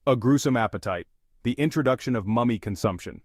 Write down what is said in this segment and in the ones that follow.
A gruesome appetite. The introduction of mummy consumption.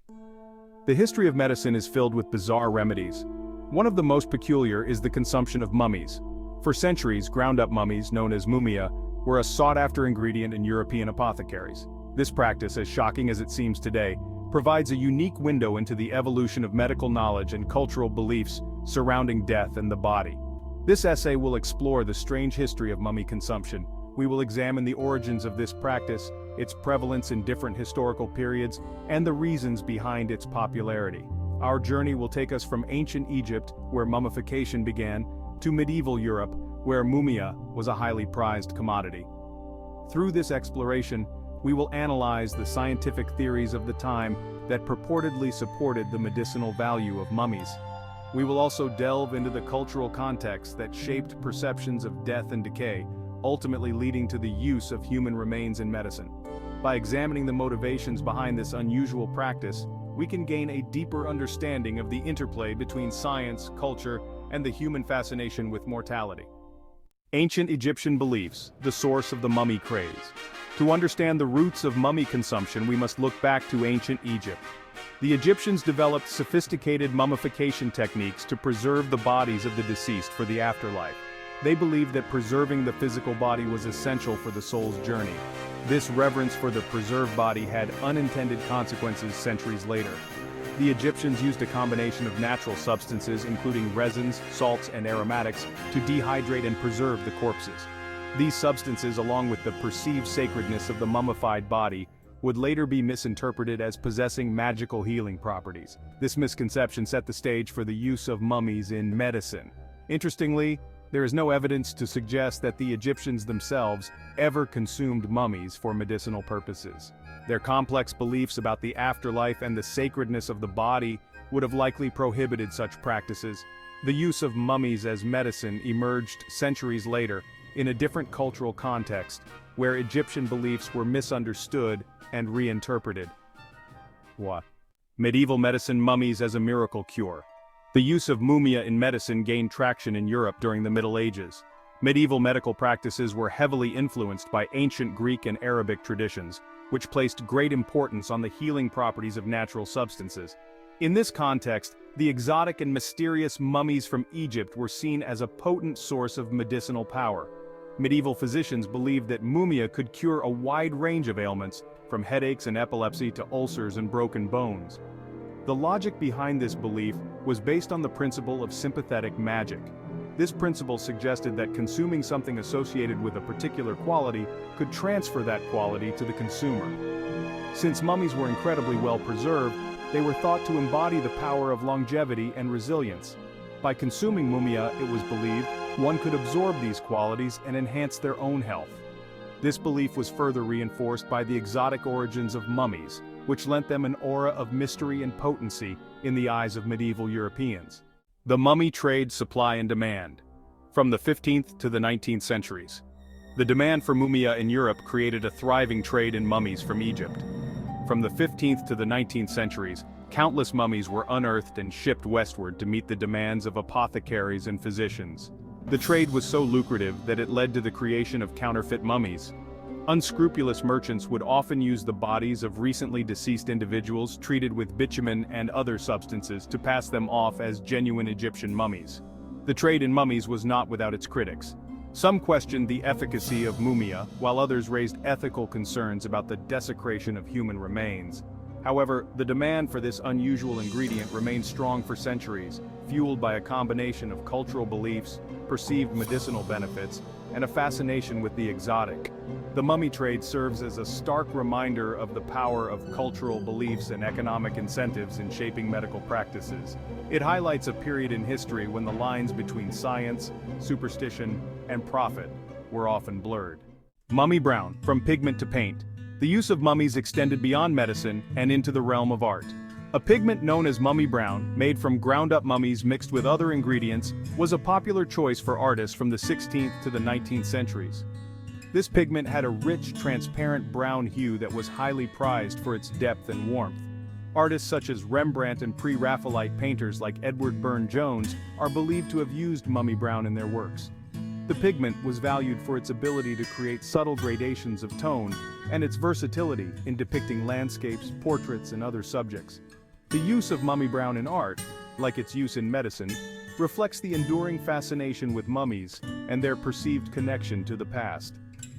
The history of medicine is filled with bizarre remedies. One of the most peculiar is the consumption of mummies. For centuries, ground-up mummies, known as mumia, were a sought-after ingredient in European apothecaries. This practice, as shocking as it seems today, provides a unique window into the evolution of medical knowledge and cultural beliefs surrounding death and the body. This essay will explore the strange history of mummy consumption. We will examine the origins of this practice, its prevalence in different historical periods, and the reasons behind its popularity. Our journey will take us from ancient Egypt, where mummification began, to medieval Europe, where mumia was a highly prized commodity. Through this exploration, we will analyze the scientific theories of the time that purportedly supported the medicinal value of mummies. We will also delve into the cultural context that shaped perceptions of death and decay, ultimately leading to the use of human remains in medicine. By examining the motivations behind this unusual practice, we can gain a deeper understanding of the interplay between science, culture, and the human fascination with mortality. Ancient Egyptian beliefs, the source of the mummy craze. To understand the roots of mummy consumption, we must look back to ancient Egypt. The Egyptians developed sophisticated mummification techniques to preserve the bodies of the deceased for the afterlife. They believed that preserving the physical body was essential for the soul's journey. This reverence for the preserved body had unintended consequences centuries later. The Egyptians used a combination of natural substances, including resins, salts, and aromatics, to dehydrate and preserve the corpses. These substances, along with the perceived sacredness of the mummified body, would later be misinterpreted as possessing magical healing properties. This misconception set the stage for the use of mummies in medicine. Interestingly, there is no evidence to suggest that the Egyptians themselves ever consumed mummies for medicinal purposes. Their complex beliefs about the afterlife and the sacredness of the body would have likely prohibited such practices. The use of mummies as medicine emerged centuries later, in a different cultural context, where Egyptian beliefs were misunderstood and reinterpreted. What? Medieval medicine: mummies as a miracle cure. The use of mumia in medicine gained traction in Europe during the Middle Ages. Medieval medical practices were heavily influenced by ancient Greek and Arabic traditions, which placed great importance on the healing properties of natural substances. In this context, the exotic and mysterious mummies from Egypt were seen as a potent source of medicinal power. Medieval physicians believed that mumia could cure a wide range of ailments, from headaches and epilepsy to ulcers and broken bones. The logic behind this belief was based on the principle of sympathetic magic. This principle suggested that consuming something associated with a particular quality could transfer that quality to the consumer. Since mummies were incredibly well preserved, they were thought to embody the power of longevity and resilience. By consuming mumia, it was believed, one could absorb these qualities and enhance their own health. This belief was further reinforced by the exotic origins of mummies, which lent them an aura of mystery and potency in the eyes of medieval Europeans. The mummy trade: supply and demand. From the 15th to the 19th centuries, the demand for mumia in Europe created a thriving trade in mummies from Egypt. From the 15th to the 19th centuries, countless mummies were unearthed and shipped westward to meet the demands of apothecaries and physicians. The trade was so lucrative that it led to the creation of counterfeit mummies. Unscrupulous merchants would often use the bodies of recently deceased individuals treated with bitumen and other substances to pass them off as genuine Egyptian mummies. The trade in mummies was not without its critics. Some questioned the efficacy of mumia, while others raised ethical concerns about the desecration of human remains. However, the demand for this unusual ingredient remained strong for centuries, fueled by a combination of cultural beliefs, perceived medicinal benefits, and a fascination with the exotic. The mummy trade serves as a stark reminder of the power of cultural beliefs and economic incentives in shaping medical practices. It highlights a period in history when the lines between science, superstition, and profit were often blurred. Mummy brown: from pigment to paint. The use of mummies extended beyond medicine and into the realm of art. A pigment known as mummy brown, made from ground-up mummies mixed with other ingredients, was a popular choice for artists from the 16th to the 19th centuries. This pigment had a rich, transparent brown hue that was highly prized for its depth and warmth. Artists such as Rembrandt and pre-Raphaelite painters like Edward Burne-Jones are believed to have used mummy brown in their works. The pigment was valued for its ability to create subtle gradations of tone and its versatility in depicting landscapes, portraits, and other subjects. The use of mummy brown in art, like its use in medicine, reflects the enduring fascination with mummies and their perceived connection to the past.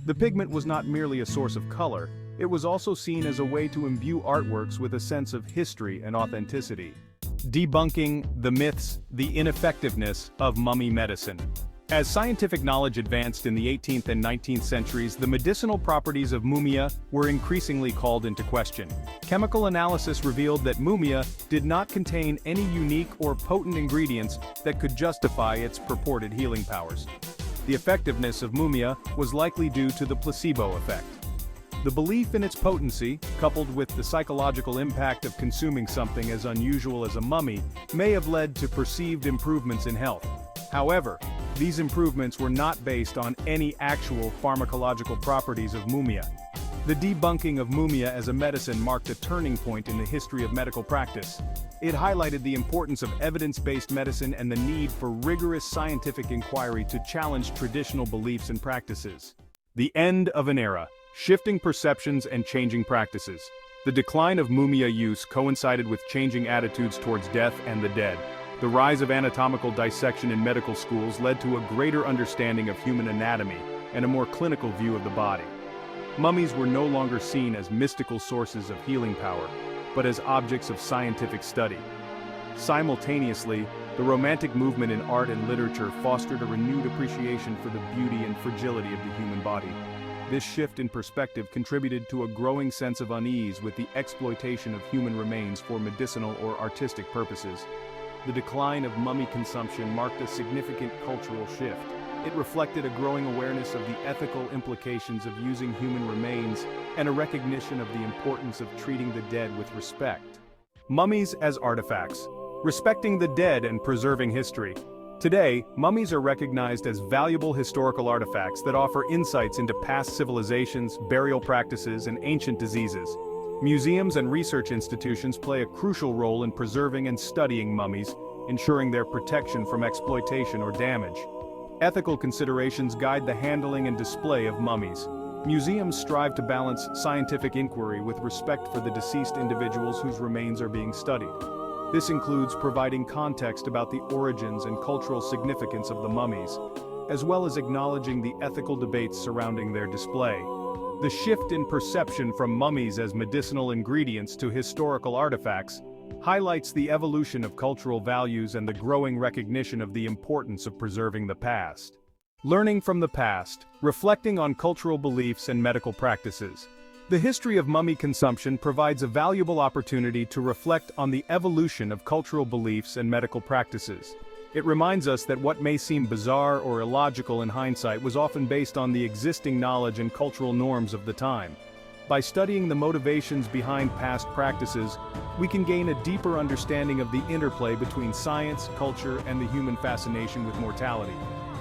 The pigment was not merely a source of color, it was also seen as a way to imbue artworks with a sense of history and authenticity. Debunking the myths, the ineffectiveness of mummy medicine. As scientific knowledge advanced in the 18th and 19th centuries, the medicinal properties of mumia were increasingly called into question. Chemical analysis revealed that mumia did not contain any unique or potent ingredients that could justify its purported healing powers. The effectiveness of mumia was likely due to the placebo effect. The belief in its potency, coupled with the psychological impact of consuming something as unusual as a mummy, may have led to perceived improvements in health. However, these improvements were not based on any actual pharmacological properties of mumia. The debunking of mumia as a medicine marked a turning point in the history of medical practice. It highlighted the importance of evidence-based medicine and the need for rigorous scientific inquiry to challenge traditional beliefs and practices. The end of an era, shifting perceptions and changing practices. The decline of mumia use coincided with changing attitudes towards death and the dead. The rise of anatomical dissection in medical schools led to a greater understanding of human anatomy and a more clinical view of the body. Mummies were no longer seen as mystical sources of healing power, but as objects of scientific study. Simultaneously, the Romantic movement in art and literature fostered a renewed appreciation for the beauty and fragility of the human body. This shift in perspective contributed to a growing sense of unease with the exploitation of human remains for medicinal or artistic purposes. The decline of mummy consumption marked a significant cultural shift. It reflected a growing awareness of the ethical implications of using human remains and a recognition of the importance of treating the dead with respect. Mummies as artifacts. Respecting the dead and preserving history. Today, mummies are recognized as valuable historical artifacts that offer insights into past civilizations, burial practices, and ancient diseases. Museums and research institutions play a crucial role in preserving and studying mummies, ensuring their protection from exploitation or damage. Ethical considerations guide the handling and display of mummies. Museums strive to balance scientific inquiry with respect for the deceased individuals whose remains are being studied. This includes providing context about the origins and cultural significance of the mummies, as well as acknowledging the ethical debates surrounding their display. The shift in perception from mummies as medicinal ingredients to historical artifacts highlights the evolution of cultural values and the growing recognition of the importance of preserving the past. Learning from the past, reflecting on cultural beliefs and medical practices. The history of mummy consumption provides a valuable opportunity to reflect on the evolution of cultural beliefs and medical practices. It reminds us that what may seem bizarre or illogical in hindsight was often based on the existing knowledge and cultural norms of the time. By studying the motivations behind past practices, we can gain a deeper understanding of the interplay between science, culture, and the human fascination with mortality.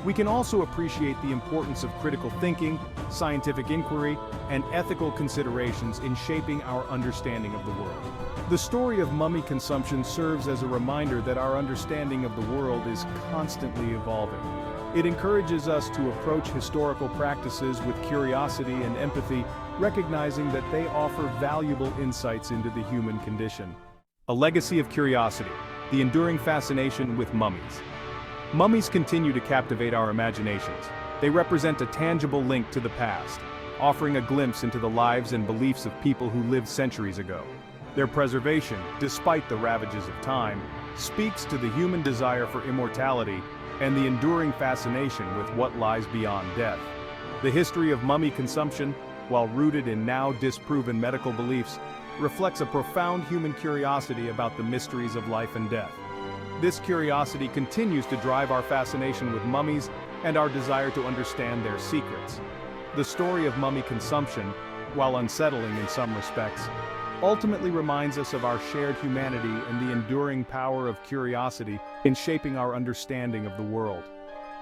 We can also appreciate the importance of critical thinking, scientific inquiry, and ethical considerations in shaping our understanding of the world. The story of mummy consumption serves as a reminder that our understanding of the world is constantly evolving. It encourages us to approach historical practices with curiosity and empathy, recognizing that they offer valuable insights into the human condition. A legacy of curiosity, the enduring fascination with mummies. Mummies continue to captivate our imaginations. They represent a tangible link to the past, offering a glimpse into the lives and beliefs of people who lived centuries ago. Their preservation, despite the ravages of time, speaks to the human desire for immortality and the enduring fascination with what lies beyond death. The history of mummy consumption, while rooted in now disproven medical beliefs, reflects a profound human curiosity about the mysteries of life and death. This curiosity continues to drive our fascination with mummies and our desire to understand their secrets. The story of mummy consumption, while unsettling in some respects, ultimately reminds us of our shared humanity and the enduring power of curiosity in shaping our understanding of the world.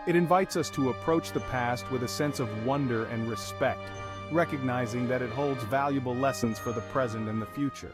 It invites us to approach the past with a sense of wonder and respect, recognizing that it holds valuable lessons for the present and the future.